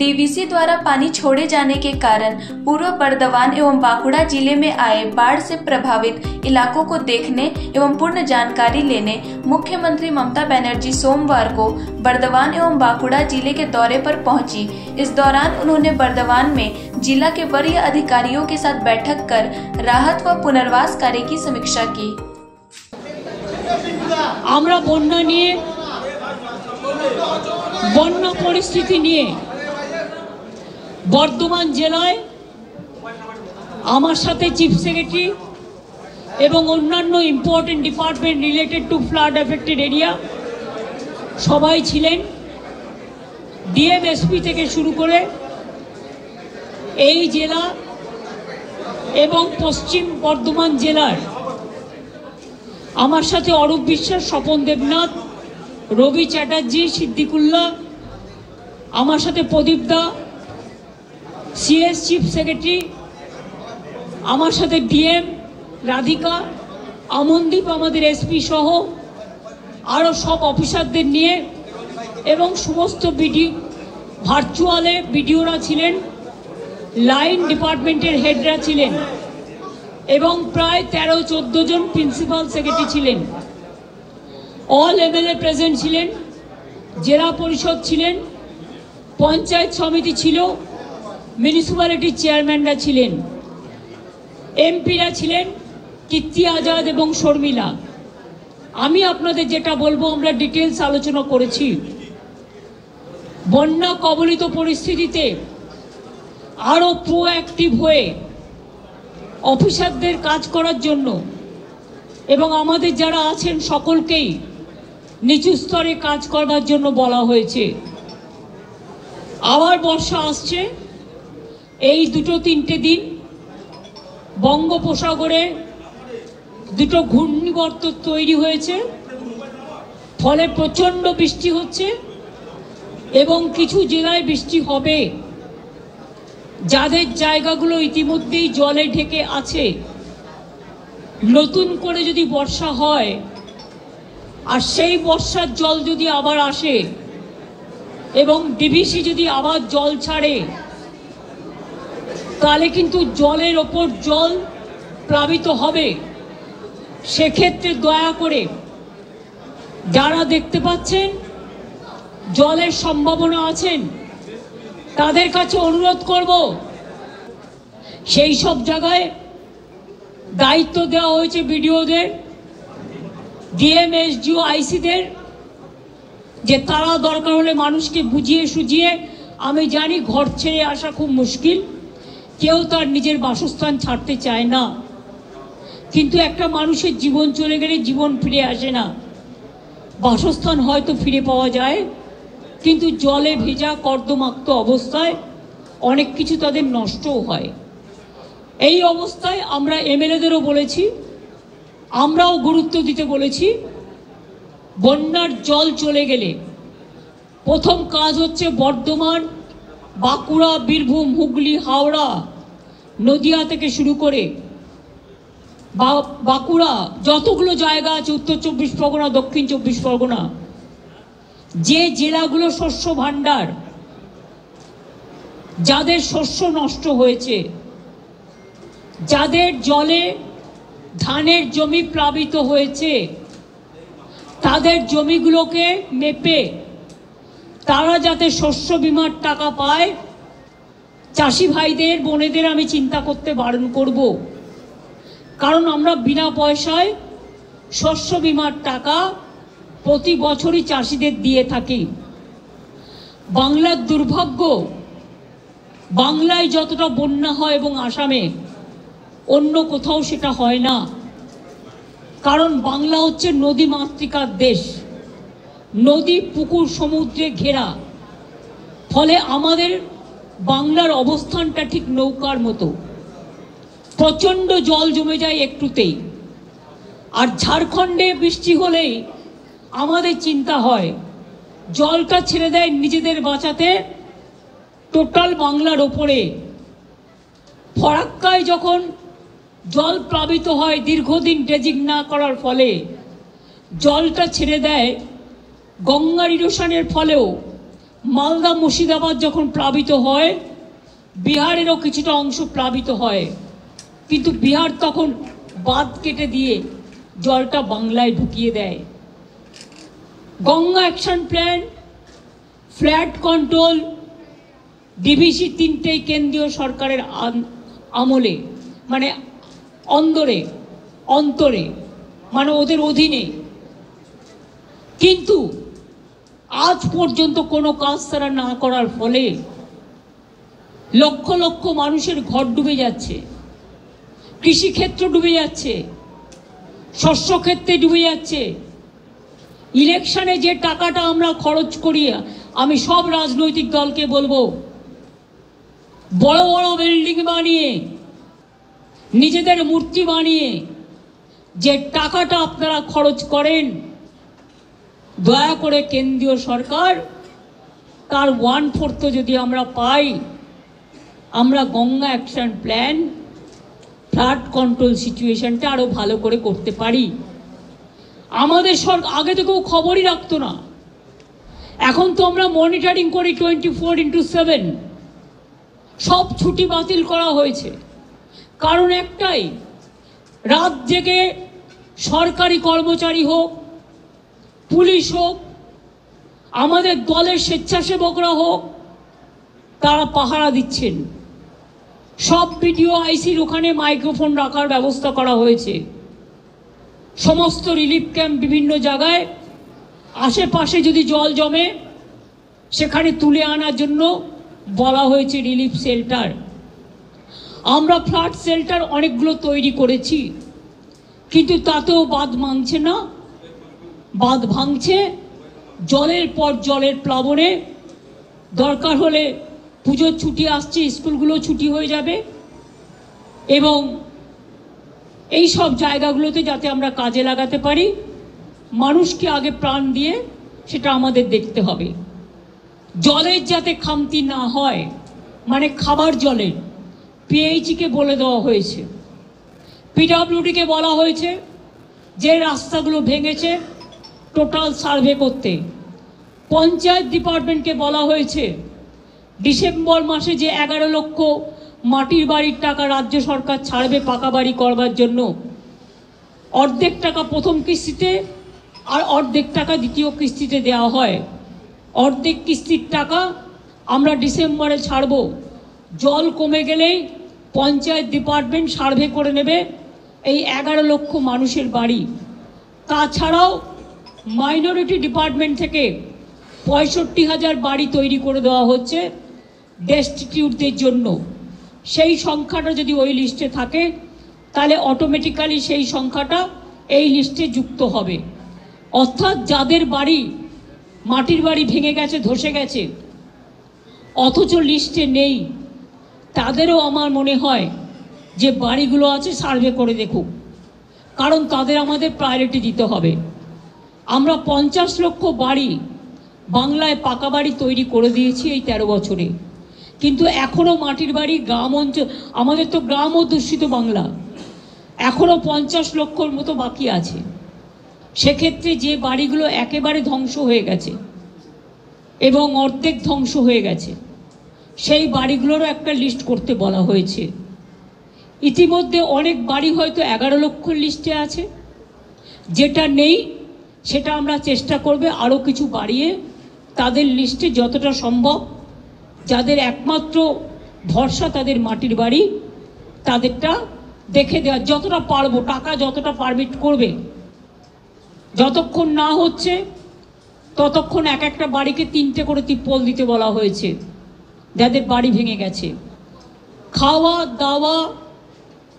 DVC द्वारा पानी छोड़े जाने के कारण पूर्व बर्दवान एवं बांकुड़ा जिले में आए बाढ़ से प्रभावित इलाकों को देखने एवं पूर्ण जानकारी लेने मुख्यमंत्री ममता बनर्जी सोमवार को बर्दवान एवं बांकुड़ा जिले के दौरे पर पहुंची। इस दौरान उन्होंने बर्दवान में जिला के वरीय अधिकारियों के साथ बैठक कर राहत व पुनर्वास कार्य की समीक्षा की। আমরা বন্যা নিয়ে বন্যা পরিস্থিতি নিয়ে বর্ধমান জেলায় আমার সাথে চিফ সেক্রেটারি এবং অন্যান্য important department related to flood affected area সবাই ছিলেন। ডিএমএসপি থেকে শুরু করে এই জেলা এবং পশ্চিম বর্ধমান জেলার আমার সাথে অরূপ বিশ্বাস, স্বপন দেবনাথ, রবি চ্যাটার্জি, সিদ্দিকুল্লাহ, আমার সাথে প্রদীপ দা, সিএস চিফ সেক্রেটারি, আমার সাথে ডিএম রাধিকা, আমনদীপ আমাদের এসপি সহ আরও সব অফিসারদের নিয়ে এবং সমস্ত বিডিও ভার্চুয়ালে বিডিওরা ছিলেন, লাইন ডিপার্টমেন্টের হেডরা ছিলেন এবং প্রায় 13-14 জন প্রিন্সিপাল সেক্রেটারি ছিলেন। অল এমএলএ প্রেজেন্ট ছিলেন, জেলা পরিষদ ছিলেন, পঞ্চায়েত সমিতি ছিল, মিউনিসিপ্যালিটি চেয়ারম্যানরা ছিলেন, এমপিরা ছিলেন, কীর্তি আজাদ এবং শর্মিলা। আমি আপনাদের যেটা বলবো, আমরা ডিটেলস আলোচনা করেছি। বন্যা কবলিত পরিস্থিতিতে আরও প্রোঅ্যাক্টিভ হয়ে অফিসারদের কাজ করার জন্য এবং আমাদের যারা আছেন সকলকেই নিচু স্তরে কাজ করবার জন্য বলা হয়েছে। আবার বর্ষা আসছে, এই 2-3 দিন বঙ্গোপসাগরে দুটো ঘূর্ণিবর্ত তৈরি হয়েছে, ফলে প্রচণ্ড বৃষ্টি হচ্ছে এবং কিছু জেলায় বৃষ্টি হবে। যাদের জায়গাগুলো ইতিমধ্যেই জলে ঢেকে আছে, নতুন করে যদি বর্ষা হয় আর সেই বর্ষার জল যদি আবার আসে এবং ডিভিসি যদি আবার জল ছাড়ে, তাহলে কিন্তু জলের ওপর জল প্লাবিত হবে। সেক্ষেত্রে দয়া করে যারা দেখতে পাচ্ছেন জলের সম্ভাবনা আছেন, তাদের কাছে অনুরোধ করব, সেই সব জায়গায় দায়িত্ব দেওয়া হয়েছে বিডিওদের, ডিএম, এসডিও, আইসিদের, যে তারা দরকার হলে মানুষকে বুঝিয়ে সুঝিয়ে, আমি জানি ঘর ছেড়ে আসা খুব মুশকিল, কেউ তার নিজের বাসস্থান ছাড়তে চায় না, কিন্তু একটা মানুষের জীবন চলে গেলে জীবন ফিরে আসে না। বাসস্থান হয়তো ফিরে পাওয়া যায়, কিন্তু জলে ভেজা কর্দমাক্ত অবস্থায় অনেক কিছু তাদের নষ্টও হয়। এই অবস্থায় আমরা এমএলএদেরও বলেছি, আমরাও গুরুত্ব দিতে বলেছি। বন্যার জল চলে গেলে প্রথম কাজ হচ্ছে বর্ধমান, বাঁকুড়া, বীরভূম, হুগলি, হাওড়া, নদিয়া থেকে শুরু করে বাঁকুড়া, যতগুলো জায়গা আছে, উত্তর 24 পরগনা, দক্ষিণ 24 পরগনা, যে জেলাগুলো শস্য ভাণ্ডার, যাদের শস্য নষ্ট হয়েছে, যাদের জলে ধানের জমি প্লাবিত হয়েছে, তাদের জমিগুলোকে মেপে তারা যাতে শস্য বিমার টাকা পায়, চাষি ভাইদের, বোনেদের আমি চিন্তা করতে বারণ করব। কারণ আমরা বিনা পয়সায় শস্য বিমার টাকা প্রতি বছরই চাষিদের দিয়ে থাকি। বাংলার দুর্ভাগ্য, বাংলায় যতটা বন্যা হয় এবং আসামে, অন্য কোথাও সেটা হয় না। কারণ বাংলা হচ্ছে নদী মাতৃকার দেশ, নদী, পুকুর, সমুদ্রে ঘেরা, ফলে আমাদের বাংলার অবস্থানটা ঠিক নৌকার মতো, প্রচণ্ড জল জমে যায় একটুতেই। আর ঝাড়খণ্ডে বৃষ্টি হলেই আমাদের চিন্তা হয়, জলটা ছেড়ে দেয় নিজেদের বাঁচাতে টোটাল বাংলার ওপরে। ফরাক্কায় যখন জল প্লাবিত হয় দীর্ঘদিন ড্রেজিং না করার ফলে, জলটা ছেড়ে দেয় গঙ্গার ইরোশনের ফলেও মালদা মুর্শিদাবাদ যখন প্লাবিত হয়, বিহারেরও কিছুটা অংশ প্লাবিত হয়, কিন্তু বিহার তখন বাঁধ কেটে দিয়ে জলটা বাংলায় ঢুকিয়ে দেয়। Ganga action plan, ফ্ল্যাড control, DVC তিনটেই কেন্দ্রীয় সরকারের আমলে, মানে অন্তরে মানে ওদের অধীনে, কিন্তু আজ পর্যন্ত কোনো কাজ তারা না করার ফলে লক্ষ লক্ষ মানুষের ঘর ডুবে যাচ্ছে, কৃষিক্ষেত্র ডুবে যাচ্ছে, শস্যক্ষেত্রে ডুবে যাচ্ছে। ইলেকশনে যে টাকাটা আমরা খরচ করি, আমি সব রাজনৈতিক দলকে বলবো, বড় বড় বিল্ডিং বানিয়ে, নিজেদের মূর্তি বানিয়ে যে টাকাটা আপনারা খরচ করেন, দয়া করে কেন্দ্রীয় সরকার তার 1/4 যদি আমরা পাই, আমরা Ganga action plan, flood control সিচুয়েশনটা আরো ভালো করে করতে পারি। আমাদের সরকার আগে তো কেউ খবরই রাখতো না, এখন তো আমরা মনিটরিং করি 24/7। সব ছুটি বাতিল করা হয়েছে, কারণ একটাই, রাত জেগে সরকারি কর্মচারী হোক, পুলিশ হোক, আমাদের দলের স্বেচ্ছাসেবকরা হোক, তারা পাহারা দিচ্ছেন। সব বিডিও আইসির ওখানে মাইক্রোফোন রাখার ব্যবস্থা করা হয়েছে। সমস্ত রিলিফ ক্যাম্প বিভিন্ন জায়গায়, আশেপাশে যদি জল জমে সেখানে তুলে আনার জন্য বলা হয়েছে রিলিফ শেল্টার। আমরা ফ্লাড শেল্টার অনেকগুলো তৈরি করেছি, কিন্তু তাতেও বাঁধ ভাঙছে না। বাঁধ ভাঙছে জলের পর জলের প্লাবনে। দরকার হলে পুজোর ছুটি আসছে, স্কুলগুলো ছুটি হয়ে যাবে, এবং এই সব জায়গাগুলোতে যাতে আমরা কাজে লাগাতে পারি, মানুষকে আগে প্রাণ দিয়ে সেটা আমাদের দেখতে হবে। জলের যাতে খামতি না হয়, মানে খাবার জলের, পিএইচইকে বলে দেওয়া হয়েছে, পিডব্লিউডিকে বলা হয়েছে যে রাস্তাগুলো ভেঙেছে টোটাল সার্ভে করতে। পঞ্চায়েত ডিপার্টমেন্টকে বলা হয়েছে ডিসেম্বর মাসে যে 11 লক্ষ মাটির বাড়ির টাকা রাজ্য সরকার ছাড়বে পাকা বাড়ি করবার জন্য, অর্ধেক টাকা প্রথম কিস্তিতে আর অর্ধেক টাকা দ্বিতীয় কিস্তিতে দেওয়া হয়। অর্ধেক কিস্তির টাকা আমরা ডিসেম্বরে ছাড়ব। জল কমে গেলেই পঞ্চায়েত ডিপার্টমেন্ট সার্ভে করে নেবে এই 11 লক্ষ মানুষের বাড়ি। তাছাড়াও মাইনরিটি ডিপার্টমেন্ট থেকে 65,000 বাড়ি তৈরি করে দেওয়া হচ্ছে ডেস্টিটিউটদের জন্য। সেই সংখ্যাটা যদি ওই লিস্টে থাকে, তাহলে অটোমেটিক্যালি সেই সংখ্যাটা এই লিস্টে যুক্ত হবে। অর্থাৎ যাদের বাড়ি, মাটির বাড়ি ভেঙে গেছে, ধসে গেছে, অথচ লিস্টে নেই, তাদেরও আমার মনে হয় যে বাড়িগুলো আছে সার্ভে করে দেখুক, কারণ তাদের আমাদের প্রায়োরিটি দিতে হবে। আমরা 50 লক্ষ বাড়ি বাংলায় পাকা বাড়ি তৈরি করে দিয়েছি এই 13 বছরে, কিন্তু এখনও মাটির বাড়ি গ্রাম অঞ্চল, আমাদের তো গ্রাম অধ্যুষিত বাংলা, এখনও 50 লক্ষর মতো বাকি আছে। সেক্ষেত্রে যে বাড়িগুলো একেবারে ধ্বংস হয়ে গেছে এবং অর্ধেক ধ্বংস হয়ে গেছে, সেই বাড়িগুলোরও একটা লিস্ট করতে বলা হয়েছে। ইতিমধ্যে অনেক বাড়ি হয়তো 11 লক্ষ লিস্টে আছে, যেটা নেই সেটা আমরা চেষ্টা করবে আরও কিছু বাড়িয়ে তাদের লিস্টে যতটা সম্ভব, যাদের একমাত্র ভরসা তাদের মাটির বাড়ি, তাদেরটা দেখে দেওয়া যতটা পারবো, টাকা যতটা পারমিট করবে। যতক্ষণ না হচ্ছে ততক্ষণ এক একটা বাড়িকে 3টে করে তিরপল দিতে বলা হয়েছে যাদের বাড়ি ভেঙে গেছে। খাওয়া দাওয়া,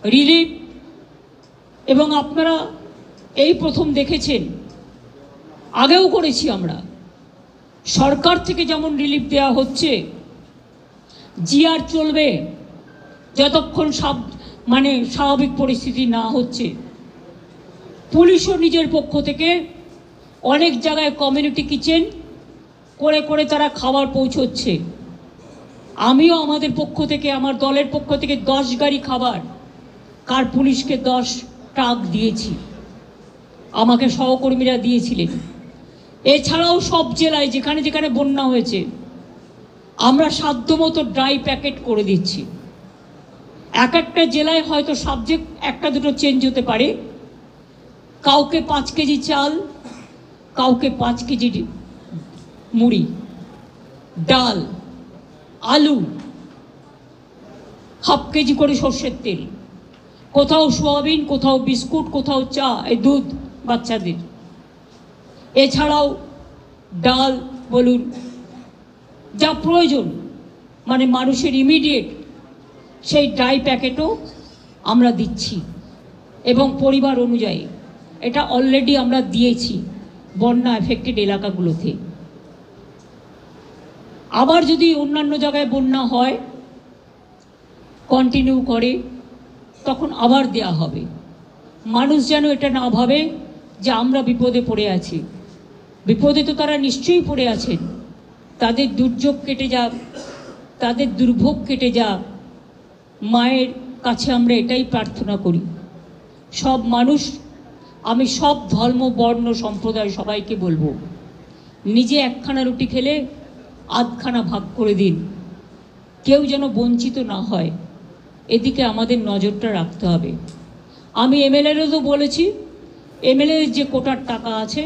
রিলিফ, এবং আপনারা এই প্রথম দেখেছেন, আগেও করেছি আমরা, সরকার থেকে যেমন রিলিফ দেওয়া হচ্ছে, জিআর চলবে যতক্ষণ স্বাভাবিক পরিস্থিতি না হচ্ছে। পুলিশও নিজের পক্ষ থেকে অনেক জায়গায় কমিউনিটি কিচেন করে করে তারা খাবার পৌঁছচ্ছে। আমিও আমাদের পক্ষ থেকে, আমার দলের পক্ষ থেকে 10 গাড়ি খাবার কার পুলিশকে 10 ট্রাক দিয়েছি, আমাকে সহকর্মীরা দিয়েছিলেন। এছাড়াও সব জেলায় যেখানে যেখানে বন্যা হয়েছে আমরা সাধ্যমতো ড্রাই প্যাকেট করে দিচ্ছি। এক একটা জেলায় হয়তো সাবজেক্ট একটা দুটো চেঞ্জ হতে পারে, কাউকে 5 কেজি চাল, কাউকে 5 কেজি মুড়ি, ডাল, আলু, হাফ কেজি করে সর্ষের তেল, কোথাও সোয়াবিন, কোথাও বিস্কুট, কোথাও চা, এই দুধ বাচ্চাদের, এছাড়াও ডাল বলুন, যা প্রয়োজন মানে মানুষের ইমিডিয়েট, সেই ড্রাই প্যাকেটও আমরা দিচ্ছি এবং পরিবার অনুযায়ী এটা অলরেডি আমরা দিয়েছি বন্যা এফেক্টেড এলাকাগুলোতে। আবার যদি অন্যান্য জায়গায় বন্যা হয় কন্টিনিউ করে, তখন আবার দেয়া হবে। মানুষ যেন এটা না ভাবে যে আমরা বিপদে পড়ে আছি। বিপদে তো তারা নিশ্চয়ই পড়ে আছেন, তাদের দুর্যোগ কেটে যাক, তাদের দুর্ভোগ কেটে যাক, মায়ের কাছে আমরা এটাই প্রার্থনা করি। সব মানুষ, আমি সব ধর্ম বর্ণ সম্প্রদায় সবাইকে বলবো, নিজে একখানা রুটি খেলে আধখানা ভাগ করে দিন, কেউ যেন বঞ্চিত না হয়, এদিকে আমাদের নজরটা রাখতে হবে। আমি এমএলএরও তো বলেছি, এমএলএ যে কোটার টাকা আছে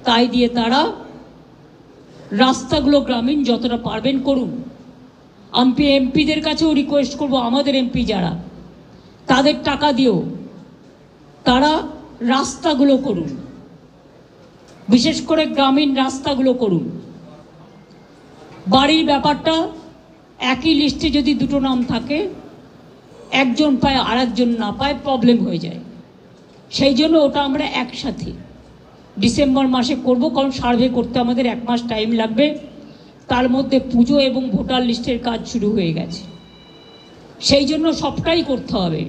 তাই দিয়ে তারা রাস্তাগুলো গ্রামীণ যতটা পারবেন করুন। আমি এমপিদের কাছেও রিকোয়েস্ট করব, আমাদের এমপি যারা, তাদের টাকা দিয়েও তারা রাস্তাগুলো করুন, বিশেষ করে গ্রামীণ রাস্তাগুলো করুন। বাড়ির ব্যাপারটা একই লিস্টে যদি দুটো নাম থাকে, একজন পায় আর একজন না পায়, প্রবলেম হয়ে যায়। সেই জন্য ওটা আমরা একসাথে ডিসেম্বর মাসে করব, কারণ সার্ভে করতে আমাদের 1 মাস টাইম লাগবে। তার মধ্যে পুজো এবং ভোটার লিস্টের কাজ শুরু হয়ে গেছে, সেই জন্য সবটাই করতে হবে।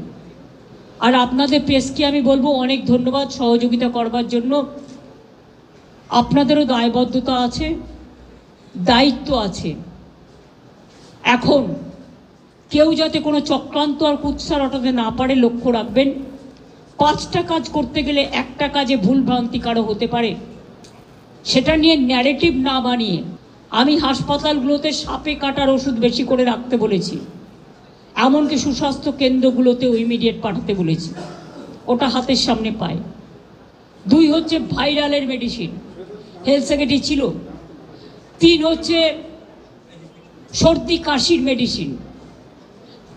আর আপনাদের প্রেসকে আমি বলবো অনেক ধন্যবাদ সহযোগিতা করবার জন্য। আপনাদেরও দায়বদ্ধতা আছে, দায়িত্ব আছে। এখন কেউ যাতে কোনো চক্রান্ত আর কুৎসা রটাতে না পারে লক্ষ্য রাখবেন। 5টা কাজ করতে গেলে একটা কাজে ভুল ভ্রান্তি কারো হতে পারে, সেটা নিয়ে ন্যারেটিভ না বানিয়ে আমি হাসপাতালগুলোতে সাপে কাটার ওষুধ বেশি করে রাখতে বলেছি, এমনকি সুস্বাস্থ্য কেন্দ্রগুলোতেও ইমিডিয়েট পাঠাতে বলেছি, ওটা হাতের সামনে পায়। 2 হচ্ছে ভাইরালের মেডিসিন, হেলথ সেক্রেটারি ছিল। 3 হচ্ছে সর্দি কাশির মেডিসিন।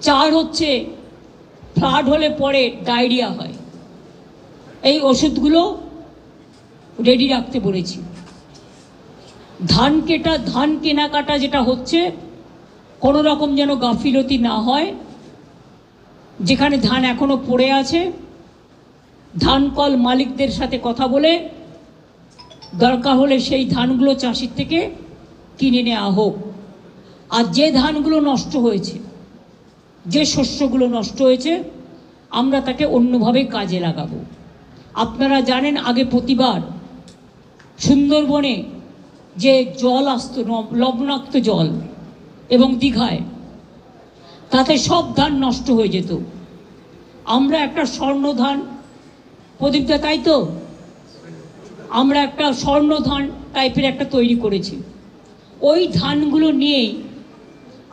4 হচ্ছে ফ্লাড হলে পরে ডায়রিয়া হয়, এই ওষুধগুলো রেডি রাখতে বলেছি। ধান কেনাকাটা যেটা হচ্ছে, কোনো রকম যেন গাফিলতি না হয়। যেখানে ধান এখনো পড়ে আছে, ধান কল মালিকদের সাথে কথা বলে দরকার হলে সেই ধানগুলো চাষির থেকে কিনে নেওয়া হোক। আর যে ধানগুলো নষ্ট হয়েছে, যে শস্যগুলো নষ্ট হয়েছে, আমরা তাকে অন্যভাবে কাজে লাগাবো। আপনারা জানেন আগে প্রতিবার সুন্দরবনে যে জল আসতো, লবণাক্ত জল, এবং দীঘায়, তাতে সব ধান নষ্ট হয়ে যেত। আমরা একটা স্বর্ণ ধান, প্রদীপদা তাই তো, আমরা একটা স্বর্ণ ধান টাইপের একটা তৈরি করেছি। ওই ধানগুলো নিয়েই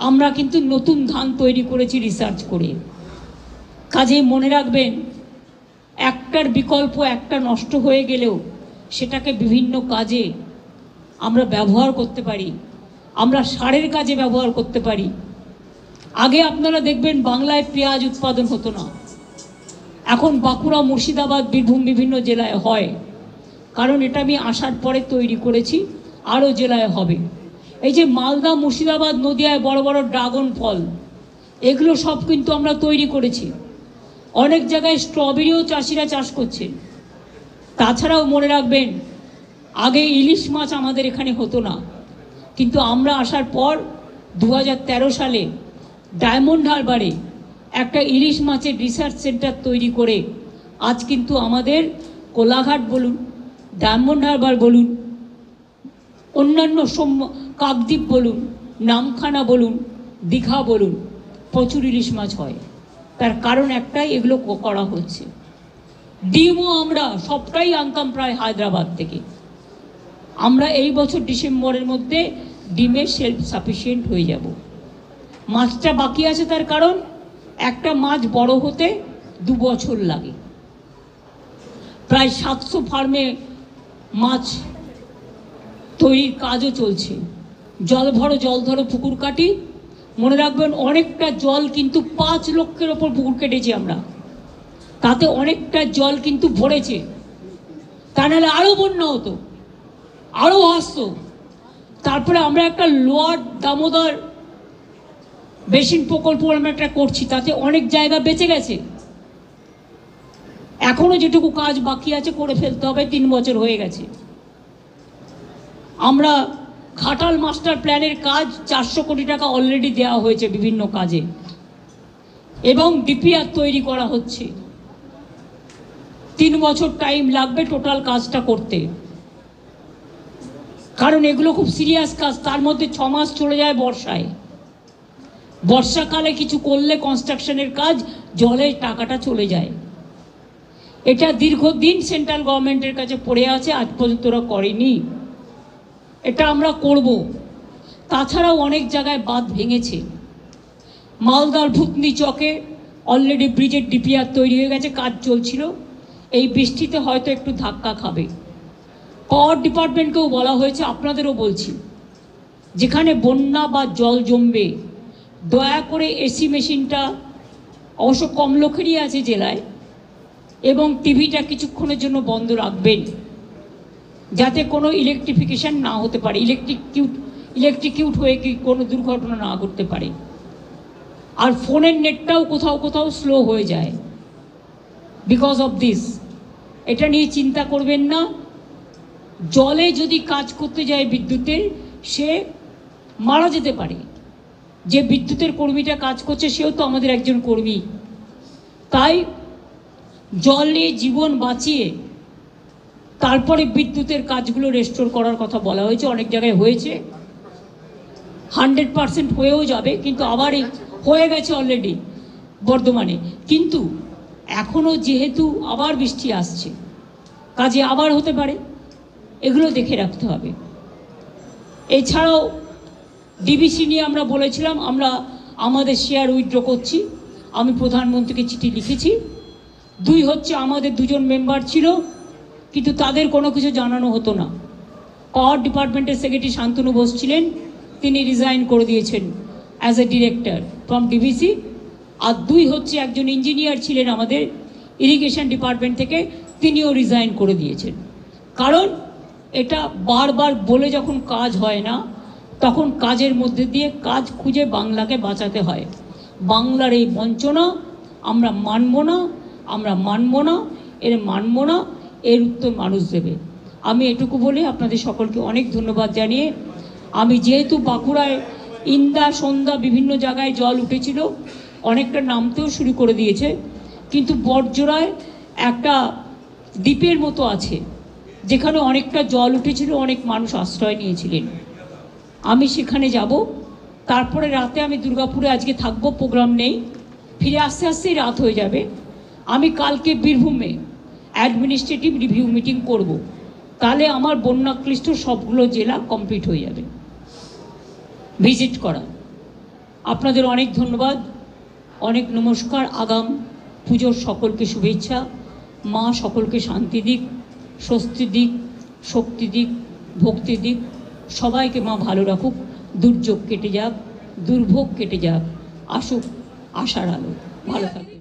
আমরা কিন্তু নতুন ধান তৈরি করেছি রিসার্চ করে। কাজেই মনে রাখবেন, একটার বিকল্প একটা নষ্ট হয়ে গেলেও সেটাকে বিভিন্ন কাজে আমরা ব্যবহার করতে পারি, আমরা সারের কাজে ব্যবহার করতে পারি। আগে আপনারা দেখবেন বাংলায় পেঁয়াজ উৎপাদন হতো না, এখন বাঁকুড়া, মুর্শিদাবাদ, বীরভূম বিভিন্ন জেলায় হয়, কারণ এটা আমি আসার পরে তৈরি করেছি, আরও জেলায় হবে। এই যে মালদা, মুর্শিদাবাদ, নদিয়ায় বড় বড় ড্রাগন ফল, এগুলো সব কিন্তু আমরা তৈরি করেছি। অনেক জায়গায় স্ট্রবেরিও চাষিরা চাষ করছেন। তাছাড়াও মনে রাখবেন, আগে ইলিশ মাছ আমাদের এখানে হতো না, কিন্তু আমরা আসার পর 2013 সালে ডায়মন্ড হারবারে একটা ইলিশ মাছের রিসার্চ সেন্টার তৈরি করে আজ কিন্তু আমাদের কোলাঘাট বলুন, ডায়মন্ড হারবার বলুন, অন্যান্য কাকদ্বীপ বলুন, নামখানা বলুন, দীঘা বলুন, প্রচুর ইলিশ মাছ হয়। তার কারণ একটাই, এগুলো করা হচ্ছে। ডিমও আমরা সবটাই আনতাম প্রায় হায়দ্রাবাদ থেকে। আমরা এই বছর ডিসেম্বরের মধ্যে ডিমে সেলফ সাফিসিয়েন্ট হয়ে যাব। মাছটা বাকি আছে, তার কারণ একটা মাছ বড় হতে 2 বছর লাগে। প্রায় 700 ফার্মে মাছ তৈরির কাজও চলছে। জল ধরো পুকুর কাটি, মনে রাখবেন অনেকটা জল কিন্তু 5 লক্ষের ওপর পুকুর কেটেছি আমরা, তাতে অনেকটা জল কিন্তু ভরেছে। তা নাহলে আরও বন্যা হতো, আরও আসতো। তারপরে আমরা একটা লোয়ার দামোদর বেসিন প্রকল্প আমরা একটা করছি, তাতে অনেক জায়গা বেঁচে গেছে। এখনো যেটুকু কাজ বাকি আছে করে ফেলতে হবে, 3 বছর হয়ে গেছে। আমরা ঘাটাল মাস্টার প্ল্যানের কাজ 400 কোটি টাকা অলরেডি দেওয়া হয়েছে বিভিন্ন কাজে, এবং ডিপিআর তৈরি করা হচ্ছে। 3 বছর টাইম লাগবে টোটাল কাজটা করতে, কারণ এগুলো খুব সিরিয়াস কাজ। তার মধ্যে 6 মাস চলে যায় বর্ষায়। বর্ষাকালে কিছু করলে কনস্ট্রাকশনের কাজ, জলের টাকাটা চলে যায়। এটা দীর্ঘদিন সেন্ট্রাল গভর্নমেন্টের কাছে পড়ে আছে, আজ পর্যন্ত ওরা করেনি। এটা আমরা করব। তাছাড়াও অনেক জায়গায় বাঁধ ভেঙেছে। মালদার ভূতনি চকে অলরেডি ব্রিজের ডিপিআর তৈরি হয়ে গেছে, কাজ চলছিল। এই বৃষ্টিতে হয়তো একটু ধাক্কা খাবে। পাওয়ার ডিপার্টমেন্টকেও বলা হয়েছে, আপনাদেরও বলছি, যেখানে বন্যা বা জল জমবে দয়া করে এসি মেশিনটা, অবশ্য কম লোকেরই আছে জেলায়, এবং টিভিটা কিছুক্ষণের জন্য বন্ধ রাখবেন, যাতে কোনো ইলেকট্রিফিকেশন না হতে পারে, ইলেকট্রিকিউট হয়ে কি কোনো দুর্ঘটনা না ঘটতে পারে। আর ফোনের নেটটাও কোথাও কোথাও স্লো হয়ে যায় বিকজ অফ দিস। এটা নিয়ে চিন্তা করবেন না। জলে যদি কাজ করতে যায় বিদ্যুতের, সে মারা যেতে পারে। যে বিদ্যুতের কর্মীটা কাজ করছে সেও তো আমাদের একজন কর্মী। তাই জলে জীবন বাঁচিয়ে তারপরে বিদ্যুতের কাজগুলো রেস্টোর করার কথা বলা হয়েছে। অনেক জায়গায় হয়েছে, 100% হয়েও যাবে, কিন্তু আবার হয়ে গেছে অলরেডি বর্ধমানে। কিন্তু এখনও যেহেতু আবার বৃষ্টি আসছে, কাজে আবার হতে পারে, এগুলো দেখে রাখতে হবে। এছাড়াও ডিবিসি নিয়ে আমরা বলেছিলাম, আমরা আমাদের শেয়ার উইথড্র করছি। আমি প্রধানমন্ত্রীকে চিঠি লিখেছি। 2 হচ্ছে, আমাদের 2 জন মেম্বার ছিল, কিন্তু তাদের কোনো কিছু জানানো হতো না। পাওয়ার ডিপার্টমেন্টের সেক্রেটারি শান্তনু বোস ছিলেন, তিনি রিজাইন করে দিয়েছেন as a director from DBC. আর 2 হচ্ছে, একজন ইঞ্জিনিয়ার ছিলেন আমাদের ইরিগেশন ডিপার্টমেন্ট থেকে, তিনিও রিজাইন করে দিয়েছেন। কারণ এটা বারবার বলে যখন কাজ হয় না, তখন কাজের মধ্যে দিয়ে কাজ খুঁজে বাংলাকে বাঁচাতে হয়। বাংলার এই বঞ্চনা আমরা মানব না, আমরা মানব না, মানব না, এর উত্তর মানুষ দেবে। আমি এটুকু বলে আপনাদের সকলকে অনেক ধন্যবাদ জানিয়ে, আমি যেহেতু বাঁকুড়ায় ইন্দা সন্ধ্যা বিভিন্ন জায়গায় জল উঠেছিল, অনেকটা নামতেও শুরু করে দিয়েছে, কিন্তু বটজোড়ায় একটা দ্বীপের মতো আছে যেখানে অনেকটা জল উঠেছিল, অনেক মানুষ আশ্রয় নিয়েছিলেন। আমি সেখানে যাব। তারপরে রাতে আমি দুর্গাপুরে আজকে থাকবো, প্রোগ্রাম নেই, ফিরে আস্তে আস্তেই রাত হয়ে যাবে। আমি কালকে বীরভূমে অ্যাডমিনিস্ট্রেটিভ রিভিউ মিটিং করব। তাহলে আমার বন্যাক্লিষ্ট সবগুলো জেলা কমপ্লিট হয়ে যাবে ভিজিট করা। আপনাদের অনেক ধন্যবাদ, অনেক নমস্কার। আগাম পুজোর সকলকে শুভেচ্ছা। মা সকলকে শান্তি দিক, স্বস্তি দিক, শক্তি দিক, ভক্তি দিক। সবাইকে মা ভালো রাখুক। দুর্যোগ কেটে যাক, দুর্ভোগ কেটে যাক, আসুক আশার আলো। ভালো থাকবে।